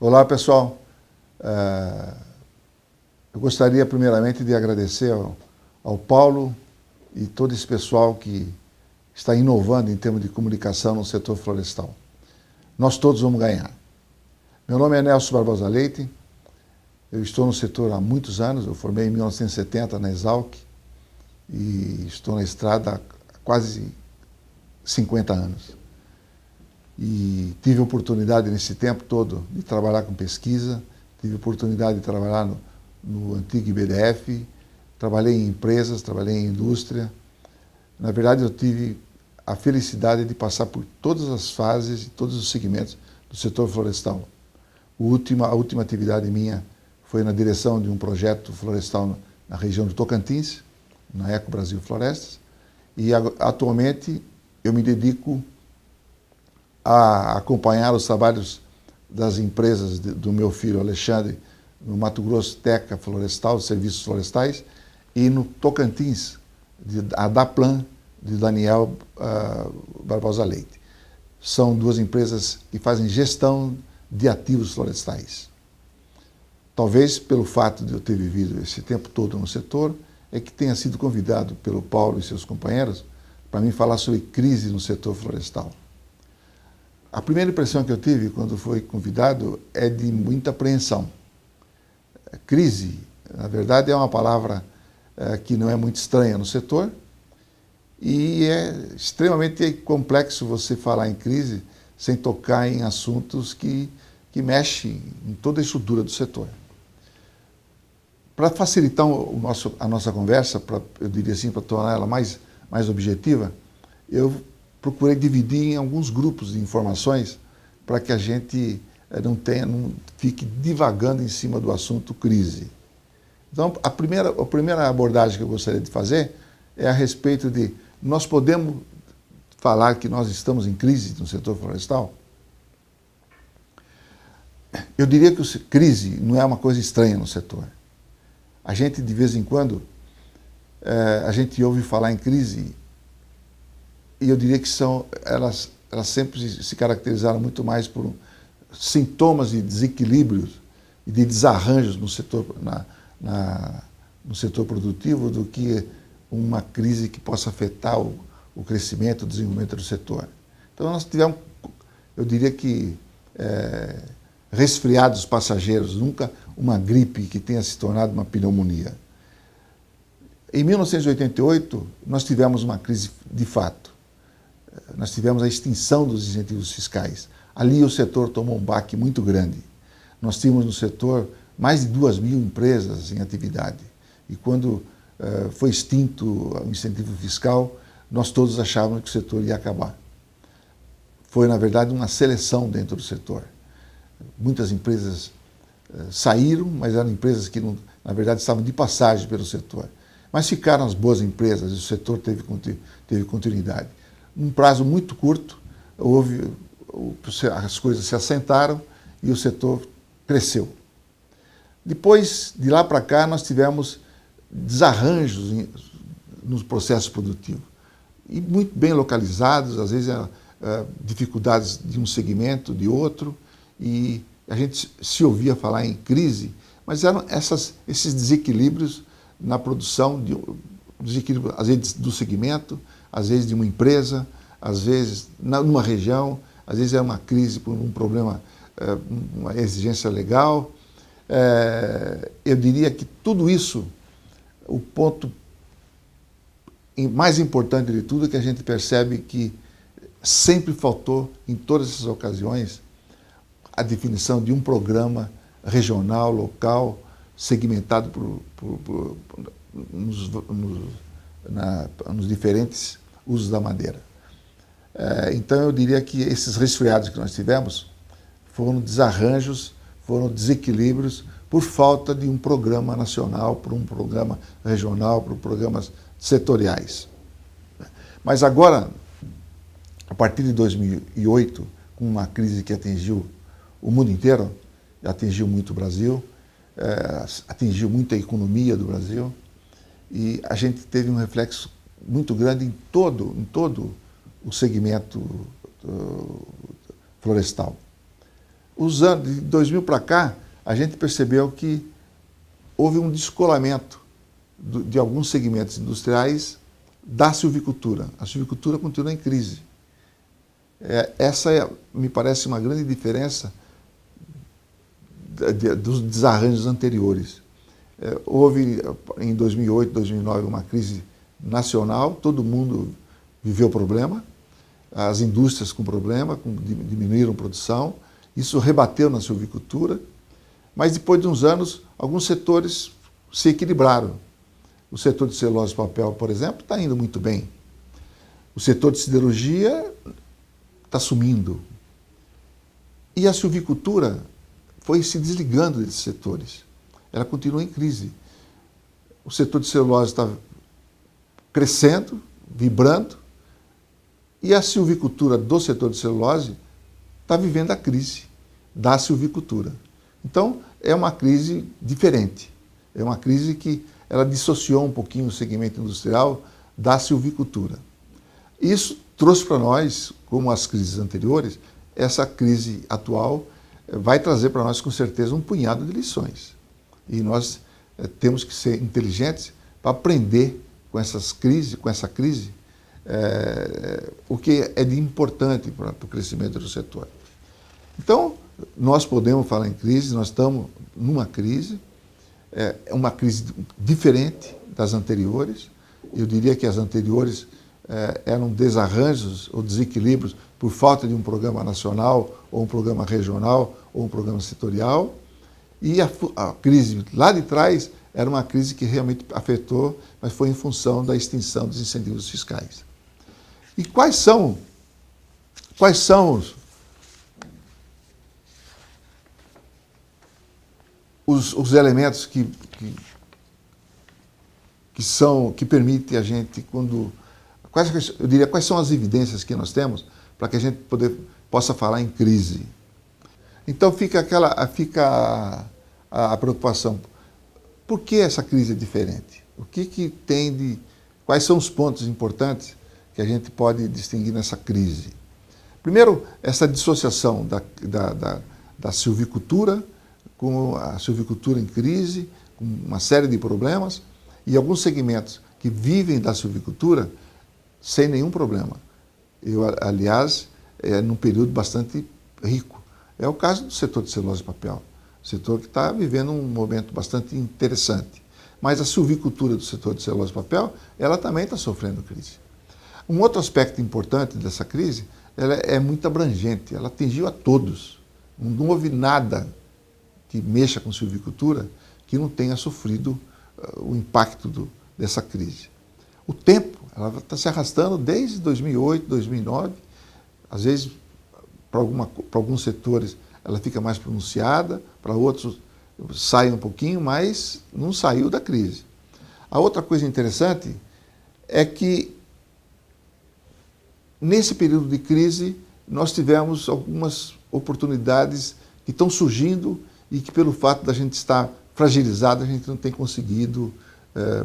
Olá, pessoal. Eu gostaria primeiramente de agradecer ao Paulo e todo esse pessoal que está inovando em termos de comunicação no setor florestal. Nós todos vamos ganhar. Meu nome é Nelson Barbosa Leite, eu estou no setor há muitos anos, eu formei em 1970 na Exalc e estou na estrada há quase 50 anos. E tive a oportunidade nesse tempo todo de trabalhar com pesquisa, tive a oportunidade de trabalhar no antigo IBDF, trabalhei em empresas, trabalhei em indústria. Na verdade, eu tive a felicidade de passar por todas as fases e todos os segmentos do setor florestal. A última atividade minha foi na direção de um projeto florestal na região do Tocantins, na Eco Brasil Florestas, e atualmente eu me dedico a acompanhar os trabalhos das empresas do meu filho Alexandre, no Mato Grosso Teca Florestal, Serviços Florestais, e no Tocantins, a Daplan, de Daniel Barbosa Leite. São duas empresas que fazem gestão de ativos florestais. Talvez pelo fato de eu ter vivido esse tempo todo no setor, é que tenha sido convidado pelo Paulo e seus companheiros para mim falar sobre crise no setor florestal. A primeira impressão que eu tive quando fui convidado é de muita apreensão. Crise, na verdade, é uma palavra que não é muito estranha no setor e é extremamente complexo você falar em crise sem tocar em assuntos que mexem em toda a estrutura do setor. Para facilitar a nossa conversa, eu diria assim, para tornar ela mais objetiva, eu procurei dividir em alguns grupos de informações para que a gente não fique divagando em cima do assunto crise. Então, a primeira abordagem que eu gostaria de fazer é a respeito de nós podemos falar que nós estamos em crise no setor florestal? Eu diria que crise não é uma coisa estranha no setor. A gente, de vez em quando, a gente ouve falar em crise e eu diria que elas sempre se caracterizaram muito mais por sintomas de desequilíbrios e de desarranjos no setor, no setor produtivo do que uma crise que possa afetar o crescimento, o desenvolvimento do setor. Então nós tivemos, eu diria que, resfriados passageiros, nunca uma gripe que tenha se tornado uma pneumonia. Em 1988, nós tivemos uma crise de fato. Nós tivemos a extinção dos incentivos fiscais. Ali o setor tomou um baque muito grande. Nós tínhamos no setor mais de 2.000 empresas em atividade. E quando foi extinto o incentivo fiscal, nós todos achávamos que o setor ia acabar. Foi, na verdade, uma seleção dentro do setor. Muitas empresas saíram, mas eram empresas que, na verdade, estavam de passagem pelo setor. Mas ficaram as boas empresas e o setor teve continuidade. Num prazo muito curto, as coisas se assentaram e o setor cresceu. Depois, de lá para cá, nós tivemos desarranjos nos processos produtivos. E muito bem localizados, às vezes dificuldades de um segmento, de outro, e a gente se ouvia falar em crise, mas eram esses desequilíbrios na produção, desequilíbrio, às vezes do segmento, às vezes de uma empresa, às vezes numa região, às vezes é uma crise por um problema, uma exigência legal. Eu diria que tudo isso, o ponto mais importante de tudo é que a gente percebe que sempre faltou, em todas essas ocasiões, a definição de um programa regional, local, segmentado nos diferentes usos da madeira. Então eu diria que esses resfriados que nós tivemos foram desarranjos, foram desequilíbrios por falta de um programa nacional, por um programa regional, por programas setoriais. Mas agora, a partir de 2008, com uma crise que atingiu o mundo inteiro, atingiu muito o Brasil, atingiu muito a economia do Brasil, e a gente teve um reflexo muito grande em todo o segmento florestal. de 2000 para cá, a gente percebeu que houve um descolamento de alguns segmentos industriais da silvicultura. A silvicultura continua em crise. Essa me parece uma grande diferença dos desarranjos anteriores. Houve, em 2008, 2009, uma crise nacional, todo mundo viveu problema, as indústrias com problema, diminuíram a produção, isso rebateu na silvicultura, mas depois de uns anos, alguns setores se equilibraram. O setor de celulose e papel, por exemplo, está indo muito bem. O setor de siderurgia está sumindo. E a silvicultura foi se desligando desses setores. Ela continua em crise. O setor de celulose está crescendo, vibrando, e a silvicultura do setor de celulose está vivendo a crise da silvicultura. Então, é uma crise diferente. É uma crise que ela dissociou um pouquinho o segmento industrial da silvicultura. Isso trouxe para nós, como as crises anteriores, essa crise atual vai trazer para nós, com certeza, um punhado de lições. E nós temos que ser inteligentes para aprender com essa crise, o que é de importante para o crescimento do setor. Então, nós podemos falar em crise, nós estamos numa crise, é uma crise diferente das anteriores. Eu diria que as anteriores eram desarranjos ou desequilíbrios por falta de um programa nacional, ou um programa regional, ou um programa setorial. E a crise lá de trás era uma crise que realmente afetou, mas foi em função da extinção dos incentivos fiscais. E quais são os elementos que permitem a gente, quais são as evidências que nós temos para que a gente possa falar em crise? Então fica a preocupação. Por que essa crise é diferente? Quais são os pontos importantes que a gente pode distinguir nessa crise? Primeiro, essa dissociação da silvicultura, com a silvicultura em crise, com uma série de problemas, e alguns segmentos que vivem da silvicultura sem nenhum problema. Aliás, num período bastante rico. É o caso do setor de celulose e papel, setor que está vivendo um momento bastante interessante. Mas a silvicultura do setor de celulose e papel, ela também está sofrendo crise. Um outro aspecto importante dessa crise, ela é muito abrangente, ela atingiu a todos. Não houve nada que mexa com silvicultura que não tenha sofrido o impacto dessa crise. O tempo, ela está se arrastando desde 2008, 2009, às vezes para alguns setores ela fica mais pronunciada, para outros sai um pouquinho, mas não saiu da crise. A outra coisa interessante é que nesse período de crise nós tivemos algumas oportunidades que estão surgindo e que, pelo fato da gente estar fragilizado, a gente não tem conseguido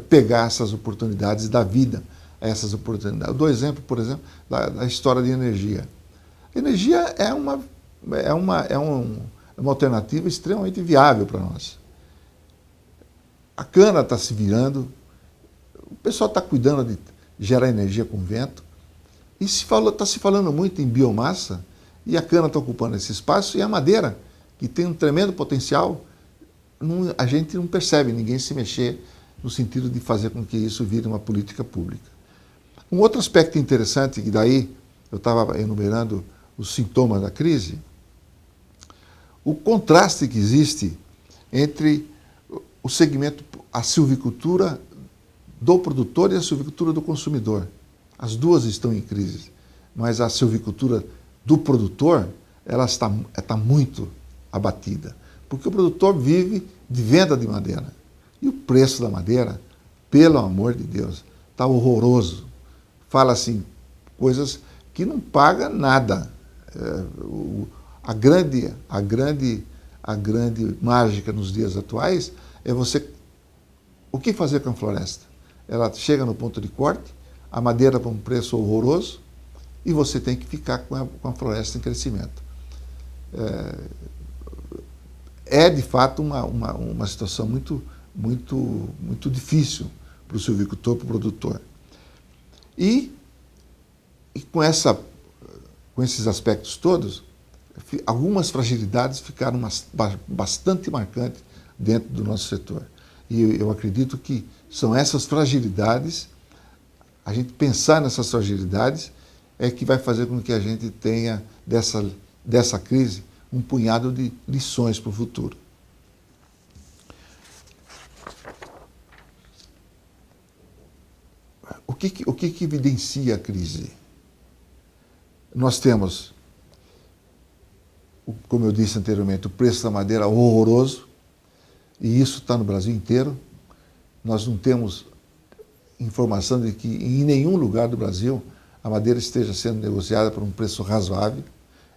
pegar essas oportunidades, dar vida a essas oportunidades. Eu dou exemplo, por exemplo, da história de energia. Energia é uma alternativa extremamente viável para nós. A cana está se virando, o pessoal está cuidando de gerar energia com vento, e está se falando muito em biomassa, e a cana está ocupando esse espaço, e a madeira, que tem um tremendo potencial, a gente não percebe ninguém se mexer no sentido de fazer com que isso vire uma política pública. Um outro aspecto interessante, que daí eu estava enumerando os sintomas da crise, o contraste que existe entre o segmento, a silvicultura do produtor e a silvicultura do consumidor. As duas estão em crise, mas a silvicultura do produtor, ela está muito abatida, porque o produtor vive de venda de madeira. E o preço da madeira, pelo amor de Deus, está horroroso. Fala assim, coisas que não paga nada. A grande mágica nos dias atuais é o que fazer com a floresta? Ela chega no ponto de corte, a madeira para um preço horroroso, e você tem que ficar com a floresta em crescimento. é de fato uma situação muito difícil para o silvicultor, para o produtor. E com esses aspectos todos, algumas fragilidades ficaram bastante marcantes dentro do nosso setor. E eu acredito que são essas fragilidades, a gente pensar nessas fragilidades, é que vai fazer com que a gente tenha dessa crise um punhado de lições para o futuro. O que evidencia a crise? Nós temos, como eu disse anteriormente, o preço da madeira horroroso, e isso está no Brasil inteiro. Nós não temos informação de que em nenhum lugar do Brasil a madeira esteja sendo negociada por um preço razoável.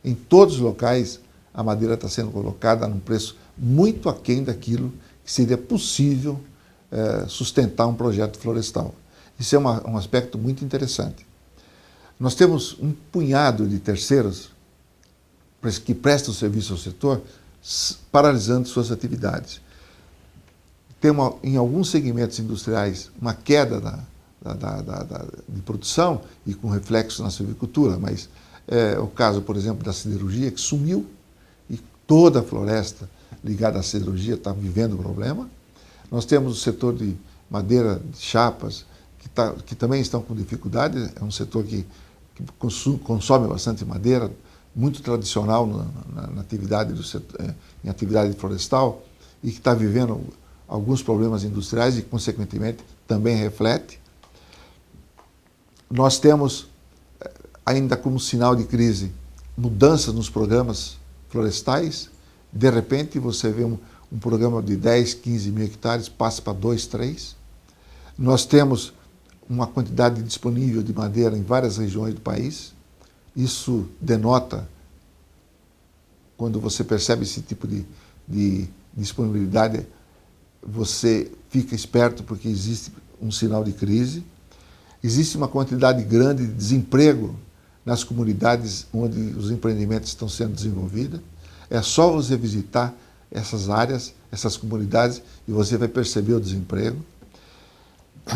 Em todos os locais a madeira está sendo colocada num preço muito aquém daquilo que seria possível sustentar um projeto florestal. Isso é um aspecto muito interessante. Nós temos um punhado de terceiros que prestam serviço ao setor paralisando suas atividades. Tem em alguns segmentos industriais uma queda de produção e com reflexo na silvicultura, mas o caso, por exemplo, da siderurgia, que sumiu e toda a floresta ligada à siderurgia está vivendo o problema. Nós temos o setor de madeira, de chapas, que também estão com dificuldade. É um setor que consome bastante madeira, muito tradicional na atividade em atividade florestal, e que está vivendo alguns problemas industriais e, consequentemente, também reflete. Nós temos, ainda como sinal de crise, mudanças nos programas florestais. De repente, você vê um programa de 10, 15 mil hectares, passa para 2, 3. Nós temos uma quantidade disponível de madeira em várias regiões do país. Isso denota, quando você percebe esse tipo de disponibilidade, você fica esperto porque existe um sinal de crise. Existe uma quantidade grande de desemprego nas comunidades onde os empreendimentos estão sendo desenvolvidos. É só você visitar essas áreas, essas comunidades, e você vai perceber o desemprego.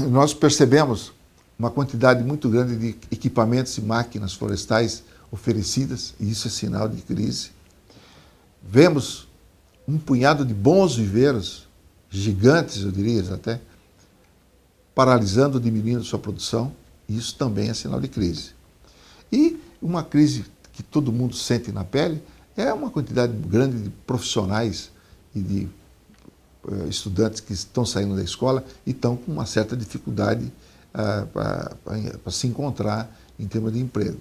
Nós percebemos uma quantidade muito grande de equipamentos e máquinas florestais oferecidas, e isso é sinal de crise. Vemos um punhado de bons viveiros, gigantes, eu diria até, paralisando, diminuindo sua produção, e isso também é sinal de crise. E uma crise que todo mundo sente na pele é uma quantidade grande de profissionais e de estudantes que estão saindo da escola e estão com uma certa dificuldade para se encontrar em termos de emprego.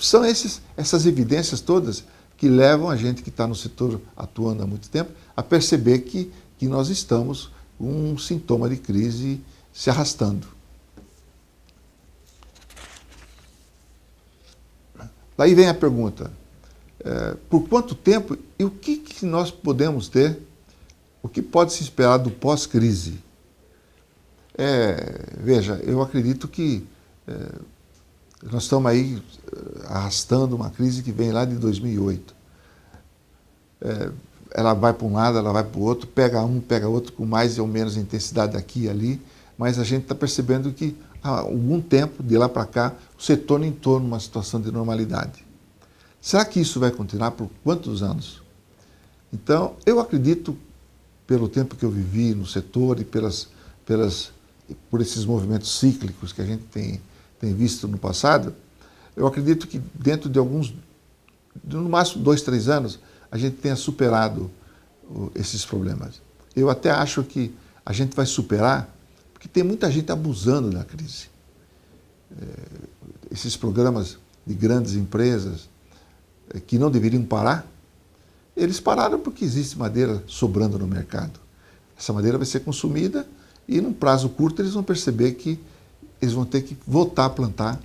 São essas evidências todas que levam a gente que está no setor atuando há muito tempo a perceber que nós estamos com um sintoma de crise se arrastando. Daí vem a pergunta, por quanto tempo e o que nós podemos ter, o que pode se esperar do pós-crise? Veja, eu acredito que nós estamos aí arrastando uma crise que vem lá de 2008. Ela vai para um lado, ela vai para o outro, pega um, pega outro com mais ou menos intensidade aqui e ali, mas a gente está percebendo que há algum tempo, de lá para cá, o setor entrou numa situação de normalidade. Será que isso vai continuar por quantos anos? Então, eu acredito, pelo tempo que eu vivi no setor e por esses movimentos cíclicos que a gente tem visto no passado, eu acredito que dentro de no máximo 2, 3 anos, a gente tenha superado esses problemas. Eu até acho que a gente vai superar, porque tem muita gente abusando da crise. Esses programas de grandes empresas que não deveriam parar, eles pararam porque existe madeira sobrando no mercado. Essa madeira vai ser consumida e, num prazo curto, eles vão perceber que eles vão ter que voltar a plantar.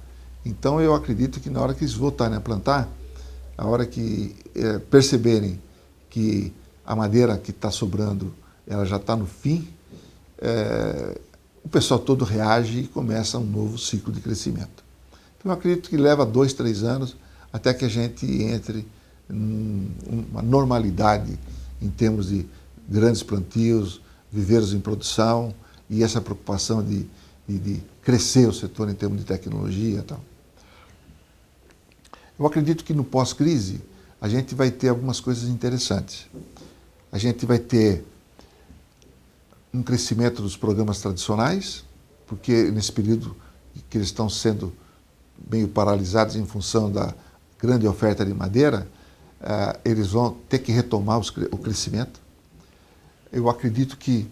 Então, eu acredito que na hora que eles voltarem a plantar, a hora que perceberem que a madeira que está sobrando, ela já está no fim, o pessoal todo reage e começa um novo ciclo de crescimento. Então, eu acredito que leva 2, 3 anos até que a gente entre numa normalidade em termos de grandes plantios, viveiros em produção e essa preocupação de crescer o setor em termos de tecnologia e tal. Eu acredito que no pós-crise a gente vai ter algumas coisas interessantes. A gente vai ter um crescimento dos programas tradicionais, porque nesse período que eles estão sendo meio paralisados em função da grande oferta de madeira, eles vão ter que retomar o crescimento. Eu acredito que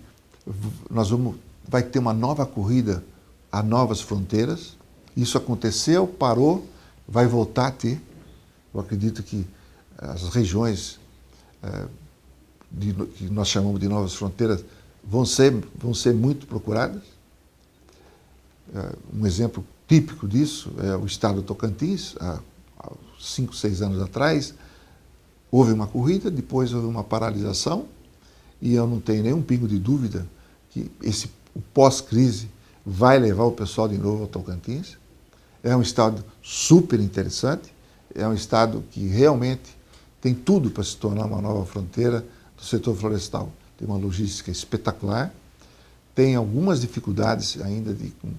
vai ter uma nova corrida a novas fronteiras. Isso aconteceu, parou, vai voltar a ter. Eu acredito que as regiões que nós chamamos de novas fronteiras vão ser muito procuradas. Um exemplo típico disso é o estado do Tocantins. Há 5, 6 anos atrás, houve uma corrida, depois houve uma paralisação, e eu não tenho nenhum pingo de dúvida que o pós-crise vai levar o pessoal de novo ao Tocantins. É um estado super interessante, é um estado que realmente tem tudo para se tornar uma nova fronteira do setor florestal. Tem uma logística espetacular, tem algumas dificuldades ainda com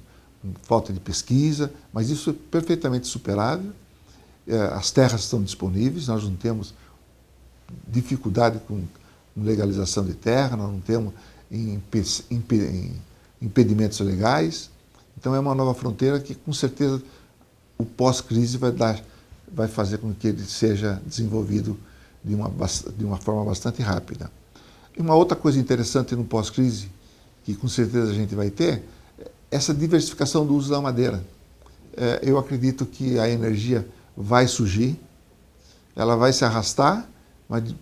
falta de pesquisa, mas isso é perfeitamente superável. As terras estão disponíveis, nós não temos dificuldade com legalização de terra, nós não temos impedimentos legais. Então é uma nova fronteira que, com certeza, o pós-crise vai fazer com que ele seja desenvolvido de uma forma bastante rápida. E uma outra coisa interessante no pós-crise, que com certeza a gente vai ter, é essa diversificação do uso da madeira. Eu acredito que a energia vai surgir, ela vai se arrastar, mas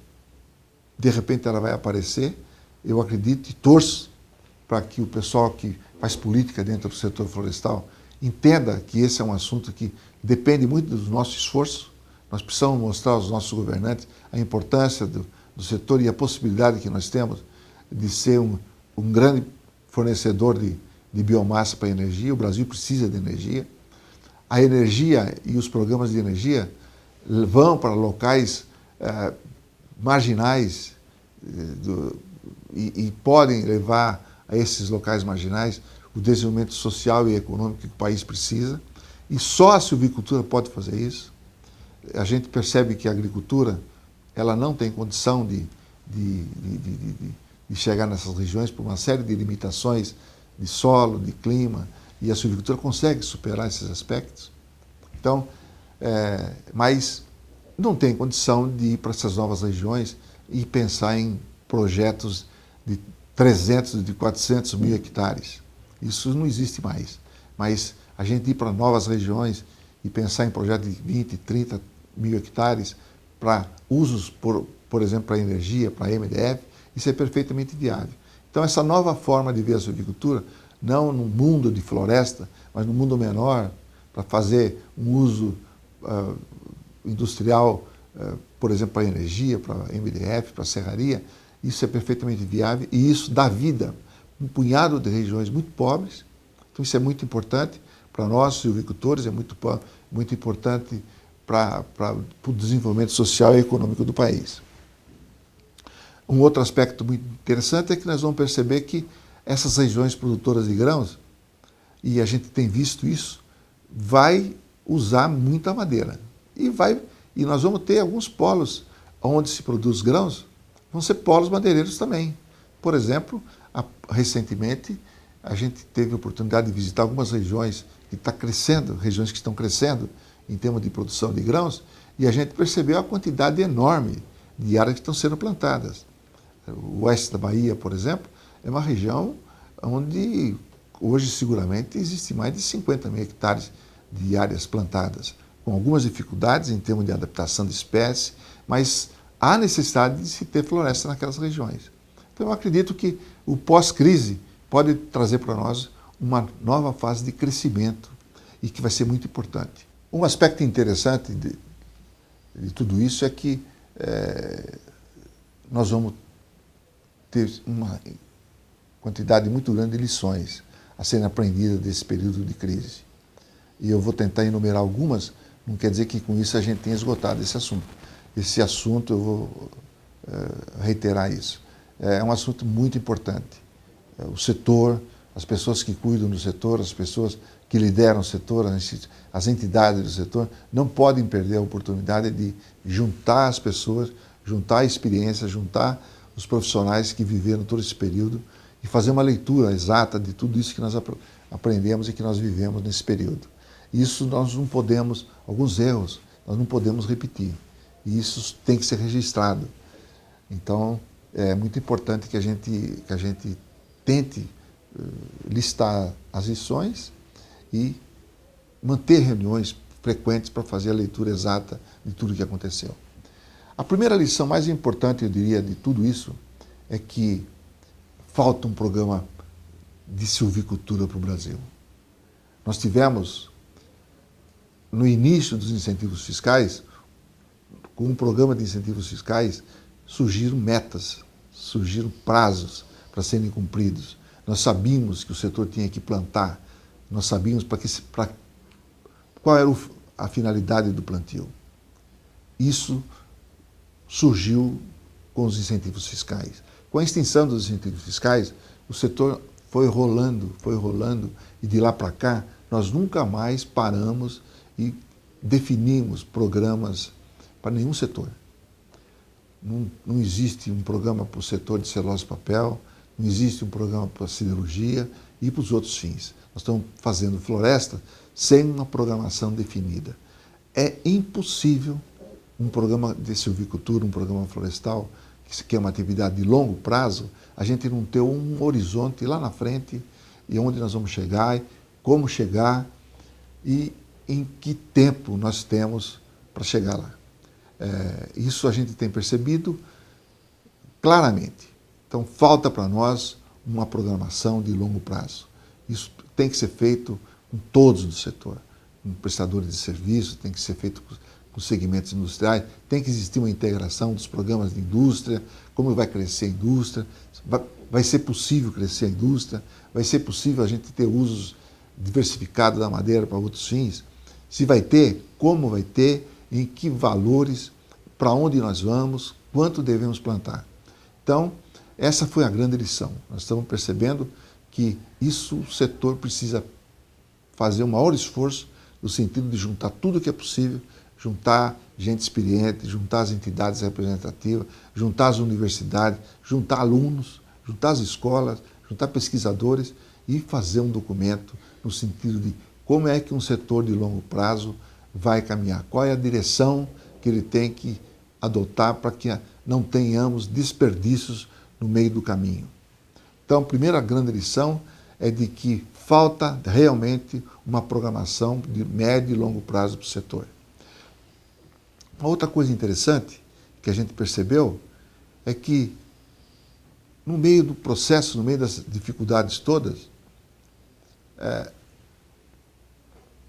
de repente ela vai aparecer. Eu acredito e torço para que o pessoal que faz política dentro do setor florestal entenda que esse é um assunto que depende muito do nosso esforço. Nós precisamos mostrar aos nossos governantes a importância do setor e a possibilidade que nós temos de ser um grande fornecedor de biomassa para a energia. O Brasil precisa de energia. A energia e os programas de energia vão para locais marginais e podem levar a esses locais marginais o desenvolvimento social e econômico que o país precisa. E só a silvicultura pode fazer isso. A gente percebe que a agricultura ela não tem condição de chegar nessas regiões por uma série de limitações de solo, de clima, e a silvicultura consegue superar esses aspectos. Então, mas não tem condição de ir para essas novas regiões e pensar em projetos de 300, de 400 mil hectares. Isso não existe mais. Mas a gente ir para novas regiões e pensar em projetos de 20, 30 mil hectares para usos, por exemplo, para energia, para MDF, isso é perfeitamente viável. Então, essa nova forma de ver a silvicultura, não no mundo de floresta, mas no mundo menor, para fazer um uso industrial, por exemplo, para energia, para MDF, para serraria, isso é perfeitamente viável e isso dá vida a um punhado de regiões muito pobres. Então, isso é muito importante para nós, silvicultores, é muito importante para o desenvolvimento social e econômico do país. Um outro aspecto muito interessante é que nós vamos perceber que essas regiões produtoras de grãos, e a gente tem visto isso, vai usar muita madeira. E nós vamos ter alguns polos onde se produz grãos, vão ser polos madeireiros também. Por exemplo, recentemente a gente teve a oportunidade de visitar algumas regiões que estão crescendo, regiões que estão crescendo em termos de produção de grãos, e a gente percebeu a quantidade enorme de áreas que estão sendo plantadas. O oeste da Bahia, por exemplo, é uma região onde hoje seguramente existe mais de 50 mil hectares de áreas plantadas, com algumas dificuldades em termos de adaptação de espécies, mas há necessidade de se ter floresta naquelas regiões. Então eu acredito que o pós-crise pode trazer para nós uma nova fase de crescimento e que vai ser muito importante. Um aspecto interessante de tudo isso é que nós vamos ter uma quantidade muito grande de lições a serem aprendidas desse período de crise. E eu vou tentar enumerar algumas, não quer dizer que com isso a gente tenha esgotado esse assunto. Esse assunto eu vou reiterar isso. É um assunto muito importante. O setor, as pessoas que cuidam do setor, as pessoas que lideram o setor, as entidades do setor, não podem perder a oportunidade de juntar as pessoas, juntar a experiência, juntar os profissionais que viveram todo esse período e fazer uma leitura exata de tudo isso que nós aprendemos e que nós vivemos nesse período. Isso nós não podemos, alguns erros, nós não podemos repetir. E isso tem que ser registrado. Então, é muito importante que a gente tente listar as lições e manter reuniões frequentes para fazer a leitura exata de tudo o que aconteceu. A primeira lição mais importante, eu diria, de tudo isso é que falta um programa de silvicultura para o Brasil. Nós tivemos, no início dos incentivos fiscais, com um programa de incentivos fiscais, surgiram metas, surgiram prazos para serem cumpridos. Nós sabíamos que o setor tinha que plantar, nós sabíamos qual era a finalidade do plantio. Isso surgiu com os incentivos fiscais. Com a extinção dos incentivos fiscais, o setor foi rolando, e de lá para cá, nós nunca mais paramos e definimos programas para nenhum setor. Não existe um programa para o setor de celulose e papel, não existe um programa para a siderurgia e para os outros fins. Nós estamos fazendo floresta sem uma programação definida. É impossível um programa de silvicultura, um programa florestal, que é uma atividade de longo prazo, a gente não ter um horizonte lá na frente e onde nós vamos chegar, como chegar e em que tempo nós temos para chegar lá. Isso a gente tem percebido claramente. Então, falta para nós uma programação de longo prazo. Isso tem que ser feito com todos do setor, com prestadores de serviço, tem que ser feito com segmentos industriais, tem que existir uma integração dos programas de indústria, como vai crescer a indústria, vai ser possível crescer a indústria, vai ser possível a gente ter usos diversificados da madeira para outros fins. Se vai ter, como vai ter, em que valores, para onde nós vamos, quanto devemos plantar. Então, essa foi a grande lição. Nós estamos percebendo que isso o setor precisa fazer o maior esforço no sentido de juntar tudo o que é possível, juntar gente experiente, juntar as entidades representativas, juntar as universidades, juntar alunos, juntar as escolas, juntar pesquisadores e fazer um documento no sentido de como é que um setor de longo prazo vai caminhar, qual é a direção que ele tem que adotar para que não tenhamos desperdícios no meio do caminho. Então, a primeira grande lição é de que falta realmente uma programação de médio e longo prazo para o setor. Uma outra coisa interessante que a gente percebeu é que no meio do processo, no meio das dificuldades todas,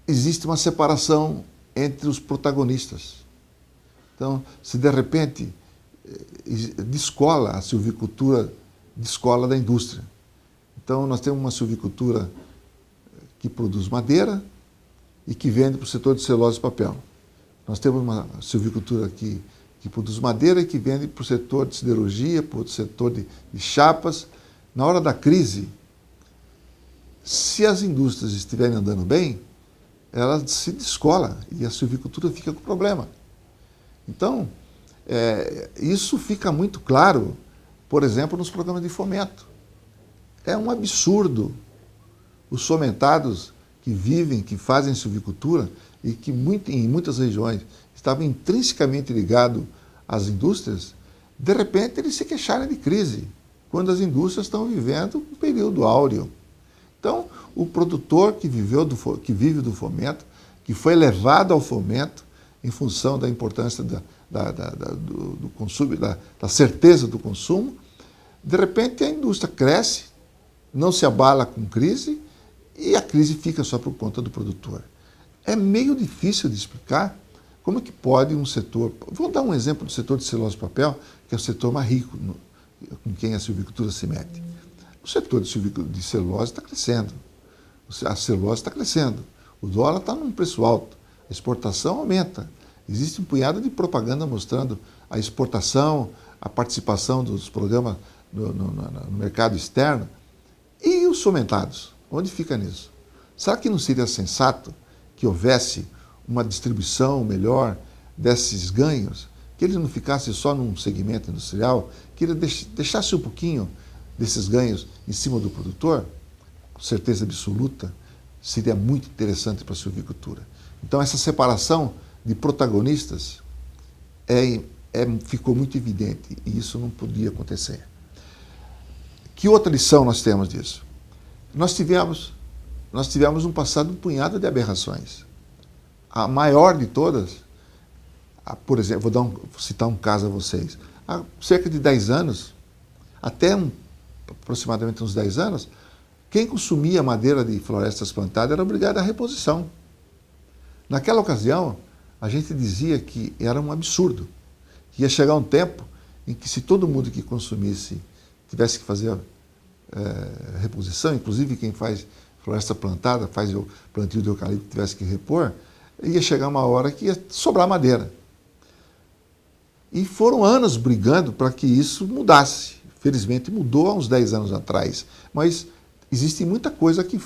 existe uma separação entre os protagonistas. Então, se de repente descola a silvicultura, descola da indústria. Então, nós temos uma silvicultura que produz madeira e que vende para o setor de celulose e papel. Nós temos uma silvicultura que produz madeira e que vende para o setor de siderurgia, para o setor de chapas. Na hora da crise, se as indústrias estiverem andando bem, ela se descola e a silvicultura fica com problema. Então, isso fica muito claro, por exemplo, nos programas de fomento. É um absurdo os fomentados que vivem, que fazem silvicultura e que em muitas regiões estavam intrinsecamente ligados às indústrias, de repente eles se queixarem de crise, quando as indústrias estão vivendo um período áureo. Então, o produtor que vive do fomento, que foi levado ao fomento em função da importância do consumo, da certeza do consumo, de repente a indústria cresce, não se abala com crise e a crise fica só por conta do produtor. É meio difícil de explicar como que pode um setor... Vou dar um exemplo do setor de celulose e papel, que é o setor mais rico com quem a silvicultura se mete. O setor de celulose está crescendo, a celulose está crescendo, o dólar está num preço alto, a exportação aumenta. Existe um punhado de propaganda mostrando a exportação a participação dos programas no mercado externo. E os fomentados? Onde fica nisso? Será que não seria sensato que houvesse uma distribuição melhor desses ganhos, que ele não ficasse só num segmento industrial, que ele deixasse um pouquinho desses ganhos em cima do produtor? Com certeza absoluta, seria muito interessante para a silvicultura. Então, essa separação de protagonistas ficou muito evidente e isso não podia acontecer. Que outra lição nós temos disso? Nós tivemos no passado um punhado de aberrações. A maior de todas, por exemplo, vou citar um caso a vocês. Há cerca de 10 anos, aproximadamente uns 10 anos, quem consumia madeira de florestas plantadas era obrigado à reposição. Naquela ocasião, a gente dizia que era um absurdo, que ia chegar um tempo em que se todo mundo que consumisse tivesse que fazer reposição, inclusive quem faz floresta plantada, faz o plantio de eucalipto, tivesse que repor, ia chegar uma hora que ia sobrar madeira. E foram anos brigando para que isso mudasse. Felizmente mudou há uns 10 anos atrás, mas existe muita coisa que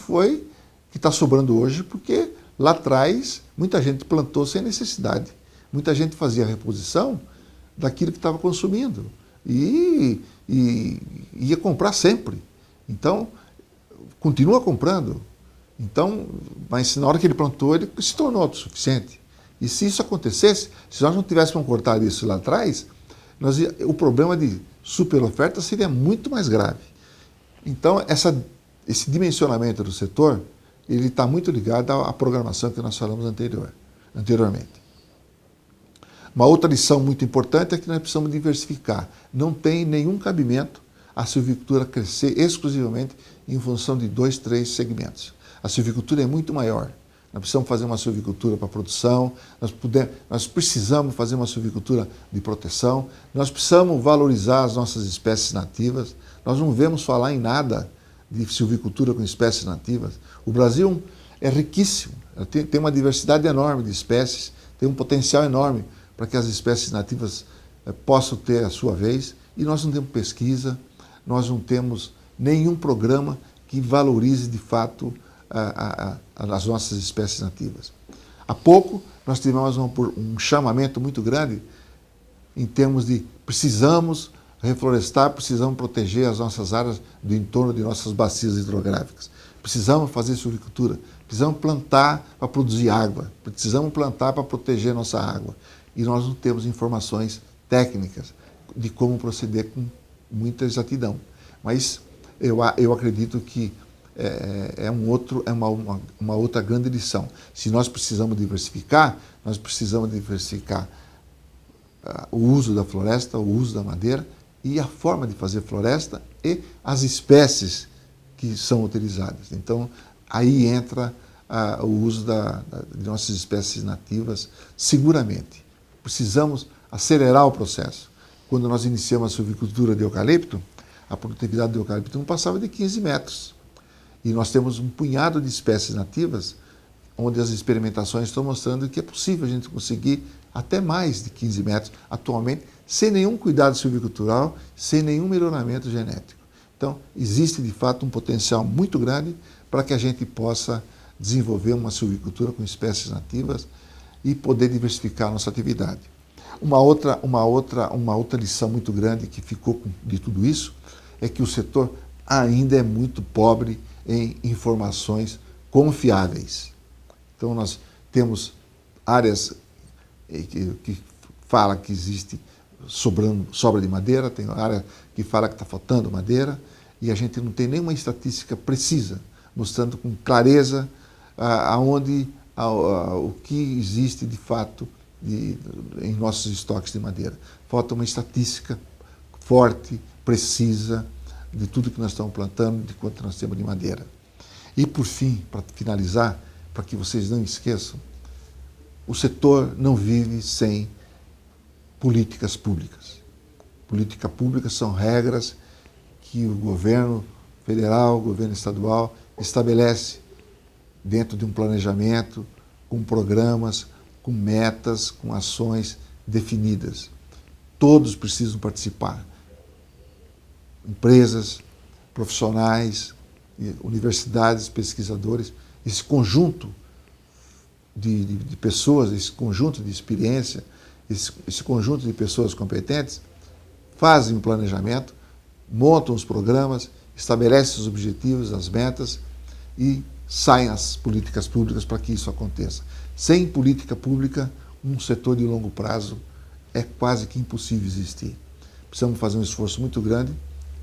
está sobrando hoje, porque lá atrás muita gente plantou sem necessidade. Muita gente fazia a reposição daquilo que estava consumindo e ia comprar sempre. Então, continua comprando. Então, mas na hora que ele plantou, ele se tornou autossuficiente. E se isso acontecesse, se nós não tivéssemos cortado isso lá atrás, o problema de superoferta seria muito mais grave. Então, esse dimensionamento do setor, ele está muito ligado à programação que nós falamos anteriormente. Uma outra lição muito importante é que nós precisamos diversificar. Não tem nenhum cabimento a silvicultura crescer exclusivamente em função de 2, 3 segmentos. A silvicultura é muito maior. Nós precisamos fazer uma silvicultura para produção, nós precisamos fazer uma silvicultura de proteção, nós precisamos valorizar as nossas espécies nativas. Nós não vemos falar em nada de silvicultura com espécies nativas. O Brasil é riquíssimo, tem uma diversidade enorme de espécies, tem um potencial enorme para que as espécies nativas possam ter a sua vez, e nós não temos pesquisa, nós não temos nenhum programa que valorize de fato as nossas espécies nativas. Há pouco nós tivemos um chamamento muito grande em termos de precisamos reflorestar, precisamos proteger as nossas áreas do entorno de nossas bacias hidrográficas. Precisamos fazer silvicultura, precisamos plantar para produzir água, precisamos plantar para proteger nossa água. E nós não temos informações técnicas de como proceder com muita exatidão. Mas eu acredito que é uma outra grande lição. Se nós precisamos diversificar o uso da floresta, o uso da madeira e a forma de fazer floresta e as espécies que são utilizadas. Então, aí entra o uso de nossas espécies nativas, seguramente. Precisamos acelerar o processo. Quando nós iniciamos a silvicultura de eucalipto, a produtividade do eucalipto não passava de 15 metros. E nós temos um punhado de espécies nativas, onde as experimentações estão mostrando que é possível a gente conseguir até mais de 15 metros atualmente, sem nenhum cuidado silvicultural, sem nenhum melhoramento genético. Então, existe de fato um potencial muito grande para que a gente possa desenvolver uma silvicultura com espécies nativas e poder diversificar a nossa atividade. Uma outra lição muito grande que ficou de tudo isso é que o setor ainda é muito pobre em informações confiáveis. Então, nós temos áreas que falam que existe sobra de madeira, tem área que fala que está faltando madeira, e a gente não tem nenhuma estatística precisa, mostrando com clareza o que existe de fato em nossos estoques de madeira. Falta uma estatística forte, precisa, de tudo que nós estamos plantando, de quanto nós temos de madeira. E, por fim, para finalizar, para que vocês não esqueçam, o setor não vive sem políticas públicas. Políticas públicas são regras que o governo federal, o governo estadual estabelece dentro de um planejamento, com programas, com metas, com ações definidas. Todos precisam participar. Empresas, profissionais, universidades, pesquisadores, esse conjunto de pessoas, esse conjunto de experiência, esse conjunto de pessoas competentes, fazem um planejamento, montam os programas, estabelecem os objetivos, as metas e saem as políticas públicas para que isso aconteça. Sem política pública, um setor de longo prazo é quase que impossível existir. Precisamos fazer um esforço muito grande,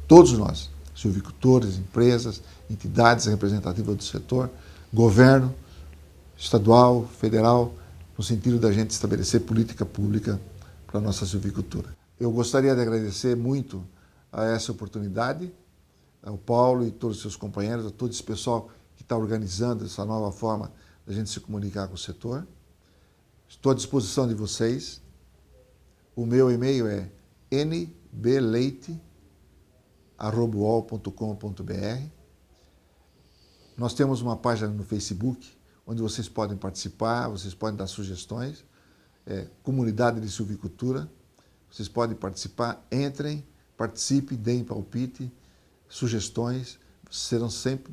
todos nós, silvicultores, empresas, entidades representativas do setor, governo estadual, federal, no sentido da gente estabelecer política pública para a nossa silvicultura. Eu gostaria de agradecer muito a essa oportunidade, ao Paulo e todos os seus companheiros, a todo esse pessoal que está organizando essa nova forma da gente se comunicar com o setor. Estou à disposição de vocês. O meu e-mail é nbleite@uol.com.br. Nós temos uma página no Facebook, onde vocês podem participar, vocês podem dar sugestões. Comunidade de Silvicultura. Vocês podem participar, entrem, participem, deem palpite, sugestões, serão sempre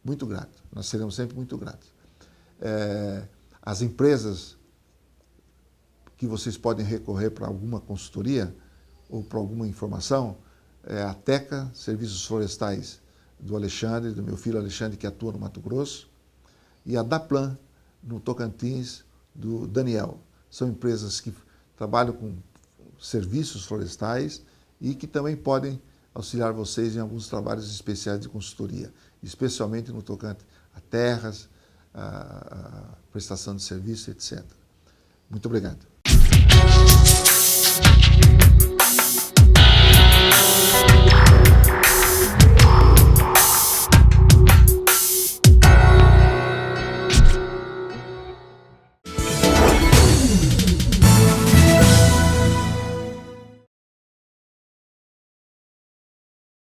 muito gratos. Nós seremos sempre muito gratos. As empresas que vocês podem recorrer para alguma consultoria ou para alguma informação, a TECA, Serviços Florestais do Alexandre, do meu filho Alexandre, que atua no Mato Grosso, e a DAPLAN, no Tocantins, do Daniel. São empresas que trabalham com serviços florestais e que também podem auxiliar vocês em alguns trabalhos especiais de consultoria, especialmente no tocante a terras, a prestação de serviço, etc. Muito obrigado.